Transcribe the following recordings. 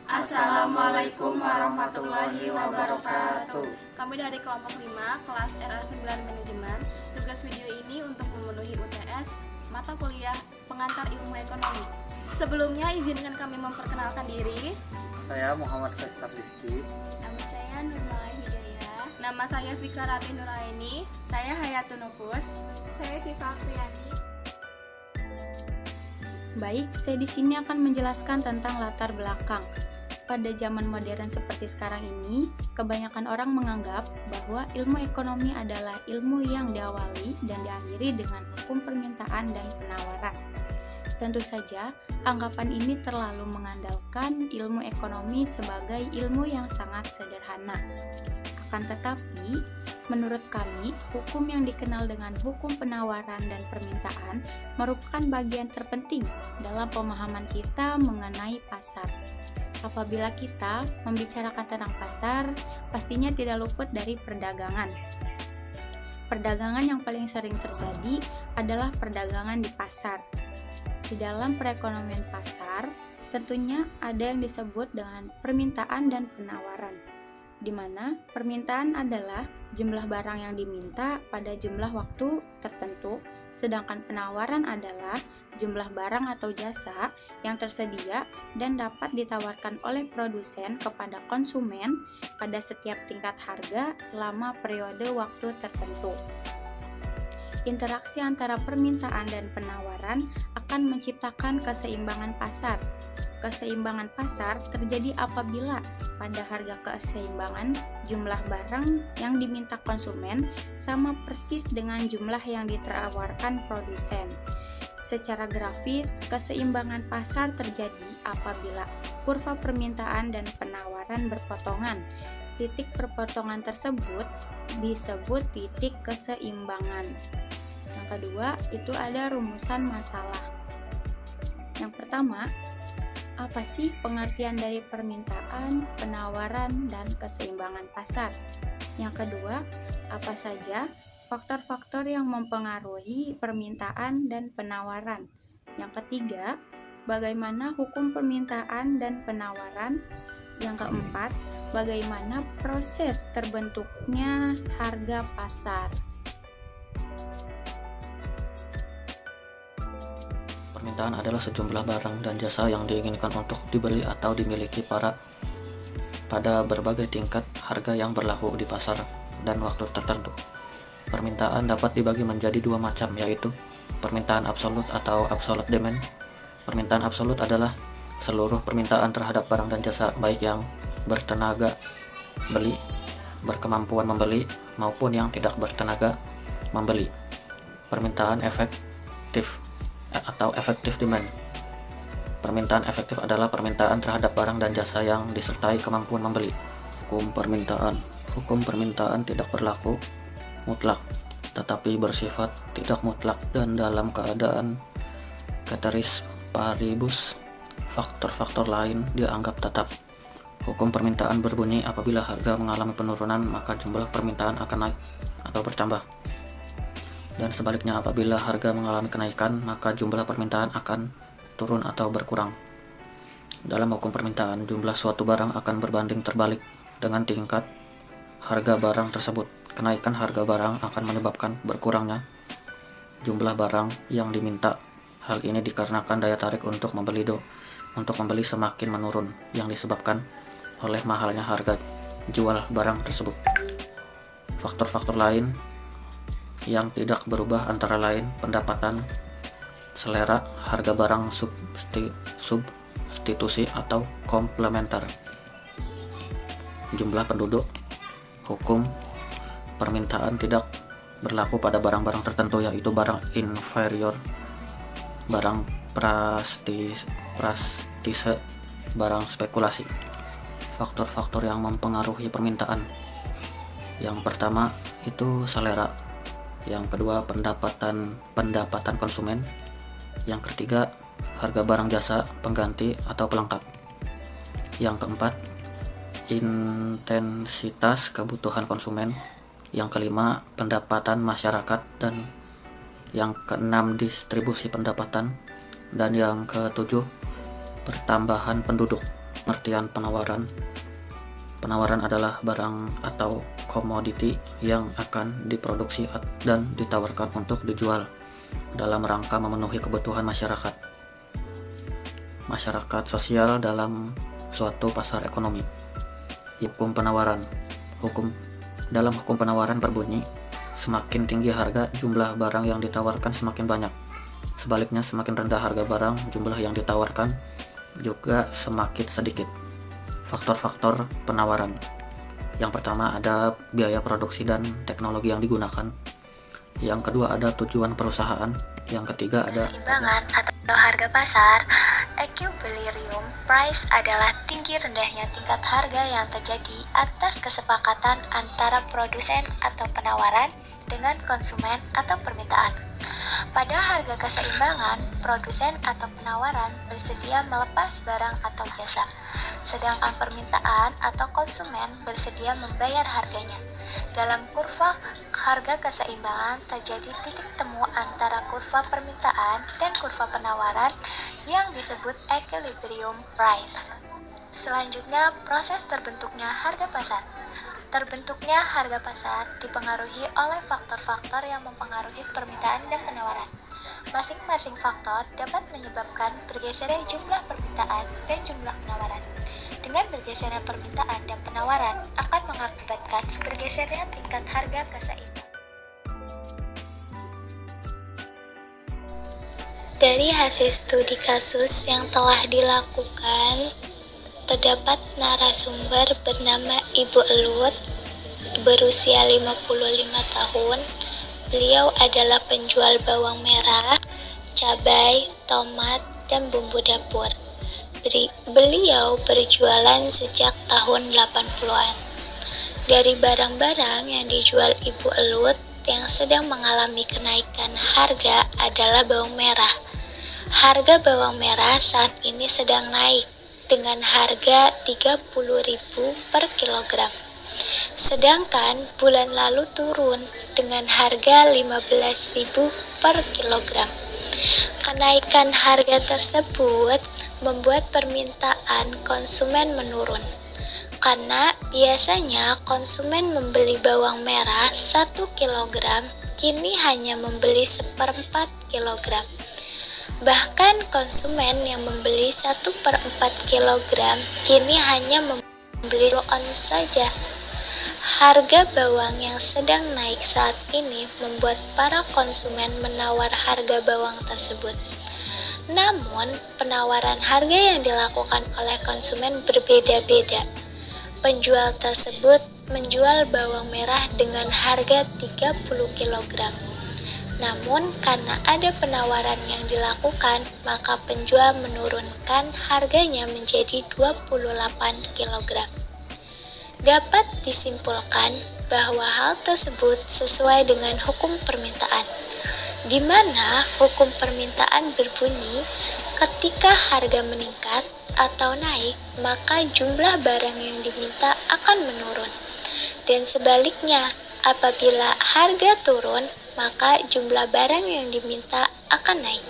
Assalamualaikum warahmatullahi wabarakatuh. Kami dari kelompok 5, kelas RA9 Manajemen. Tugas video ini untuk memenuhi UTS mata kuliah pengantar ilmu ekonomi. Sebelumnya izinkan kami memperkenalkan diri. Saya Muhammad Faisal Rizky. Nama saya Nurmala Hidayah. Nama saya Fikarati Nuraini. Saya Hayatun Nufus. Saya Siva Apriyani. Baik, saya di sini akan menjelaskan tentang latar belakang. Pada zaman modern seperti sekarang ini, kebanyakan orang menganggap bahwa ilmu ekonomi adalah ilmu yang diawali dan diakhiri dengan hukum permintaan dan penawaran. Tentu saja, anggapan ini terlalu mengandalkan ilmu ekonomi sebagai ilmu yang sangat sederhana. Akan tetapi, menurut kami, hukum yang dikenal dengan hukum penawaran dan permintaan merupakan bagian terpenting dalam pemahaman kita mengenai pasar. Apabila kita membicarakan tentang pasar, pastinya tidak luput dari perdagangan. Perdagangan yang paling sering terjadi adalah perdagangan di pasar. Di dalam perekonomian pasar, tentunya ada yang disebut dengan permintaan dan penawaran, di mana permintaan adalah jumlah barang yang diminta pada jumlah waktu tertentu, sedangkan penawaran adalah jumlah barang atau jasa yang tersedia dan dapat ditawarkan oleh produsen kepada konsumen pada setiap tingkat harga selama periode waktu tertentu. Interaksi antara permintaan dan penawaran akan menciptakan keseimbangan pasar. Keseimbangan pasar terjadi apabila pada harga keseimbangan jumlah barang yang diminta konsumen sama persis dengan jumlah yang ditawarkan produsen. Secara grafis, keseimbangan pasar terjadi apabila kurva permintaan dan penawaran berpotongan. Titik perpotongan tersebut disebut titik keseimbangan. Yang kedua, itu ada rumusan masalah. Yang pertama, apa sih pengertian dari permintaan, penawaran, dan keseimbangan pasar? Yang kedua, apa saja faktor-faktor yang mempengaruhi permintaan dan penawaran? Yang ketiga, bagaimana hukum permintaan dan penawaran? Yang keempat, bagaimana proses terbentuknya harga pasar? Permintaan adalah sejumlah barang dan jasa yang diinginkan untuk dibeli atau dimiliki pada berbagai tingkat harga yang berlaku di pasar dan waktu tertentu. Permintaan dapat dibagi menjadi dua macam, yaitu permintaan absolut atau absolute demand. Permintaan absolut adalah seluruh permintaan terhadap barang dan jasa, baik yang bertenaga beli, berkemampuan membeli, maupun yang tidak bertenaga membeli. Permintaan efektif atau effective demand. Permintaan efektif adalah permintaan terhadap barang dan jasa yang disertai kemampuan membeli. Hukum permintaan tidak berlaku mutlak, tetapi bersifat tidak mutlak dan dalam keadaan ceteris paribus, faktor-faktor lain dianggap tetap. Hukum permintaan berbunyi apabila harga mengalami penurunan, maka jumlah permintaan akan naik atau bertambah. Dan sebaliknya, apabila harga mengalami kenaikan, maka jumlah permintaan akan turun atau berkurang. Dalam hukum permintaan, jumlah suatu barang akan berbanding terbalik dengan tingkat harga barang tersebut. Kenaikan harga barang akan menyebabkan berkurangnya jumlah barang yang diminta. Hal ini dikarenakan daya tarik untuk membeli semakin menurun yang disebabkan oleh mahalnya harga jual barang tersebut. Faktor-faktor lain yang tidak berubah antara lain pendapatan, selera, harga barang substitusi atau komplementer, jumlah penduduk. Hukum permintaan tidak berlaku pada barang-barang tertentu, yaitu barang inferior, barang prastise, barang spekulasi. Faktor-faktor yang mempengaruhi permintaan. Yang pertama itu selera. Yang kedua, pendapatan konsumen. Yang ketiga, harga barang jasa pengganti atau pelengkap. Yang keempat, intensitas kebutuhan konsumen. Yang kelima, pendapatan masyarakat. Dan yang keenam, distribusi pendapatan. Dan yang ketujuh, pertambahan penduduk. Pengertian penawaran. Penawaran adalah barang atau komoditi yang akan diproduksi dan ditawarkan untuk dijual dalam rangka memenuhi kebutuhan masyarakat sosial dalam suatu pasar ekonomi. Hukum penawaran. Dalam hukum penawaran berbunyi, semakin tinggi harga, jumlah barang yang ditawarkan semakin banyak. Sebaliknya, semakin rendah harga barang, jumlah yang ditawarkan juga semakin sedikit. Faktor-faktor penawaran. Yang pertama ada biaya produksi dan teknologi yang digunakan. Yang kedua ada tujuan perusahaan. Yang ketiga ada keseimbangan atau harga pasar. Equilibrium price adalah tinggi rendahnya tingkat harga yang terjadi atas kesepakatan antara produsen atau penawaran dengan konsumen atau permintaan. Pada harga keseimbangan, produsen atau penawaran bersedia melepas barang atau jasa, sedangkan permintaan atau konsumen bersedia membayar harganya. Dalam kurva harga keseimbangan terjadi titik temu antara kurva permintaan dan kurva penawaran yang disebut equilibrium price. Selanjutnya, proses terbentuknya harga pasar. Terbentuknya harga pasar dipengaruhi oleh faktor-faktor yang mempengaruhi permintaan dan penawaran. Masing-masing faktor dapat menyebabkan bergesernya jumlah permintaan dan jumlah penawaran. Dengan bergesernya permintaan dan penawaran akan mengakibatkan bergesernya tingkat harga keseimbangan. Dari hasil studi kasus yang telah dilakukan, terdapat narasumber bernama Ibu Elut, berusia 55 tahun. Beliau adalah penjual bawang merah, cabai, tomat, dan bumbu dapur. Beliau berjualan sejak tahun 80-an. Dari barang-barang yang dijual Ibu Elut yang sedang mengalami kenaikan harga adalah bawang merah. Harga bawang merah saat ini sedang naik dengan harga 30.000 per kilogram. Sedangkan bulan lalu turun dengan harga 15.000 per kilogram. Kenaikan harga tersebut membuat permintaan konsumen menurun. Karena biasanya konsumen membeli bawang merah 1 kilogram, kini hanya membeli 1/4 kilogram. Bahkan konsumen yang membeli 1/4 kilogram kini hanya membeli 10 ons saja. Harga bawang yang sedang naik saat ini membuat para konsumen menawar harga bawang tersebut. Namun, penawaran harga yang dilakukan oleh konsumen berbeda-beda. Penjual tersebut menjual bawang merah dengan harga 30 kg. Namun, karena ada penawaran yang dilakukan, maka penjual menurunkan harganya menjadi 28 kg. Dapat disimpulkan bahwa hal tersebut sesuai dengan hukum permintaan, di mana hukum permintaan berbunyi ketika harga meningkat atau naik, maka jumlah barang yang diminta akan menurun. Dan sebaliknya, apabila harga turun, maka jumlah barang yang diminta akan naik.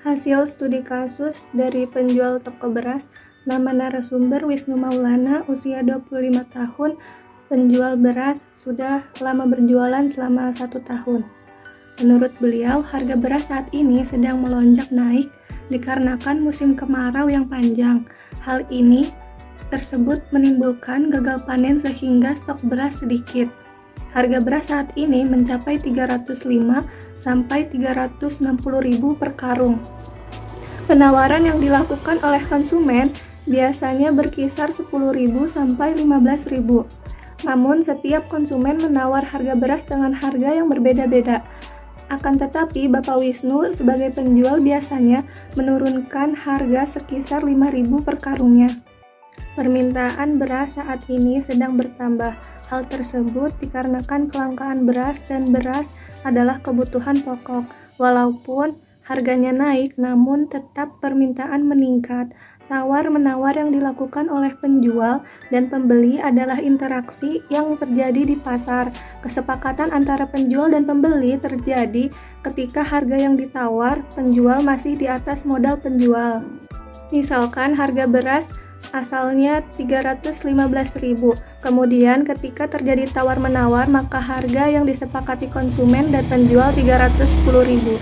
Hasil studi kasus dari penjual toko beras, nama narasumber Wisnu Maulana, usia 25 tahun, penjual beras, sudah lama berjualan selama 1 tahun. Menurut beliau, harga beras saat ini sedang melonjak naik dikarenakan musim kemarau yang panjang. Hal ini tersebut menimbulkan gagal panen sehingga stok beras sedikit. Harga beras saat ini mencapai 305 sampai 360 ribu per karung. Penawaran yang dilakukan oleh konsumen biasanya berkisar 10.000 sampai 15.000. Namun setiap konsumen menawar harga beras dengan harga yang berbeda-beda. Akan tetapi Bapak Wisnu sebagai penjual biasanya menurunkan harga sekisar 5.000 per karungnya. Permintaan beras saat ini sedang bertambah. Hal tersebut dikarenakan kelangkaan beras dan beras adalah kebutuhan pokok. Walaupun harganya naik, namun tetap permintaan meningkat. Tawar-menawar yang dilakukan oleh penjual dan pembeli adalah interaksi yang terjadi di pasar. Kesepakatan antara penjual dan pembeli terjadi ketika harga yang ditawar penjual masih di atas modal penjual. Misalkan harga beras asalnya 315.000. Kemudian ketika terjadi tawar-menawar, maka harga yang disepakati konsumen dan penjual 310.000.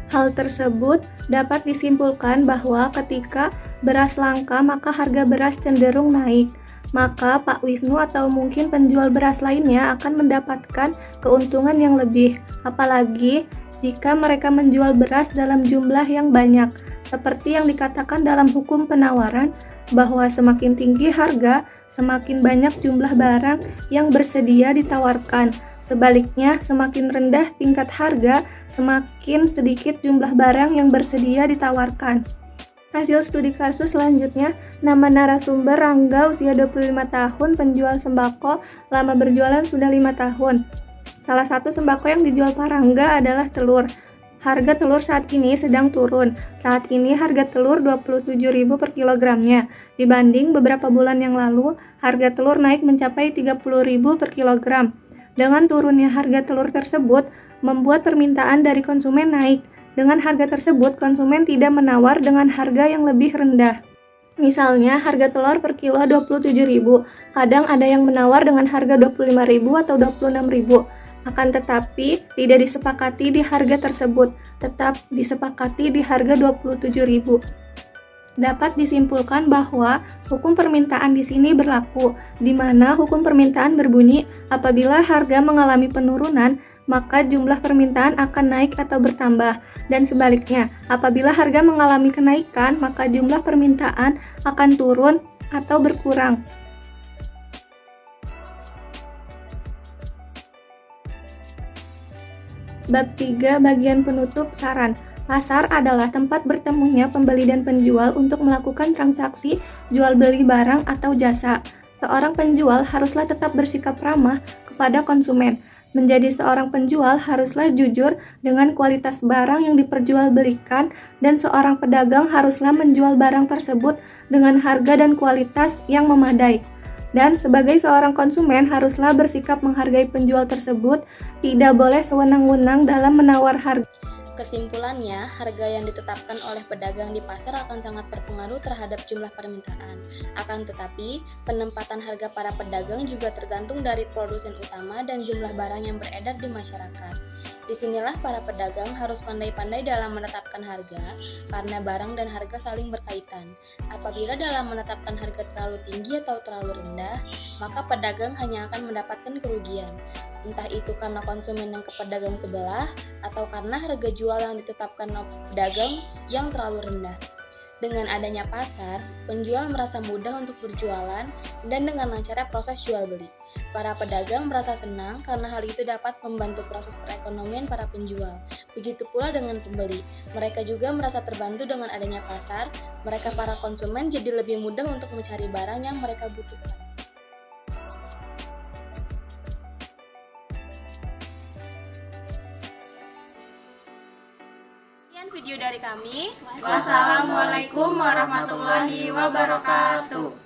Hal tersebut dapat disimpulkan bahwa ketika beras langka, maka harga beras cenderung naik. Maka Pak Wisnu atau mungkin penjual beras lainnya akan mendapatkan keuntungan yang lebih. Apalagi jika mereka menjual beras dalam jumlah yang banyak. Seperti yang dikatakan dalam hukum penawaran, bahwa semakin tinggi harga, semakin banyak jumlah barang yang bersedia ditawarkan. Sebaliknya, semakin rendah tingkat harga, semakin sedikit jumlah barang yang bersedia ditawarkan. Hasil studi kasus selanjutnya, nama narasumber Rangga, usia 25 tahun, penjual sembako, lama berjualan sudah 5 tahun. Salah satu sembako yang dijual Pak Rangga adalah telur. Harga telur saat ini sedang turun. Saat ini harga telur 27.000 per kilogramnya. Dibanding beberapa bulan yang lalu, harga telur naik mencapai 30.000 per kilogram. Dengan turunnya harga telur tersebut, membuat permintaan dari konsumen naik. Dengan harga tersebut, konsumen tidak menawar dengan harga yang lebih rendah. Misalnya, harga telur per kilo 27.000. Kadang ada yang menawar dengan harga 25.000 atau 26.000. Akan tetapi tidak disepakati di harga tersebut, tetap disepakati di harga 27.000. Dapat disimpulkan bahwa hukum permintaan di sini berlaku, di mana hukum permintaan berbunyi apabila harga mengalami penurunan, maka jumlah permintaan akan naik atau bertambah, dan sebaliknya, apabila harga mengalami kenaikan, maka jumlah permintaan akan turun atau berkurang. Bab 3 bagian penutup saran. Pasar adalah tempat bertemunya pembeli dan penjual untuk melakukan transaksi jual beli barang atau jasa. Seorang penjual haruslah tetap bersikap ramah kepada konsumen. Menjadi seorang penjual haruslah jujur dengan kualitas barang yang diperjualbelikan, dan seorang pedagang haruslah menjual barang tersebut dengan harga dan kualitas yang memadai. Dan sebagai seorang konsumen haruslah bersikap menghargai penjual tersebut, tidak boleh sewenang-wenang dalam menawar harga. Kesimpulannya, harga yang ditetapkan oleh pedagang di pasar akan sangat berpengaruh terhadap jumlah permintaan. Akan tetapi, penempatan harga para pedagang juga tergantung dari produsen utama dan jumlah barang yang beredar di masyarakat. Disinilah para pedagang harus pandai-pandai dalam menetapkan harga, karena barang dan harga saling berkaitan. Apabila dalam menetapkan harga terlalu tinggi atau terlalu rendah, maka pedagang hanya akan mendapatkan kerugian. Entah itu karena konsumen yang ke pedagang sebelah, atau karena harga jual yang ditetapkan pedagang yang terlalu rendah. Dengan adanya pasar, penjual merasa mudah untuk berjualan dan dengan lancarnya proses jual beli. Para pedagang merasa senang karena hal itu dapat membantu proses perekonomian para penjual. Begitu pula dengan pembeli. Mereka juga merasa terbantu dengan adanya pasar. Mereka para konsumen jadi lebih mudah untuk mencari barang yang mereka butuhkan. Sekian video dari kami. Wassalamualaikum warahmatullahi wabarakatuh.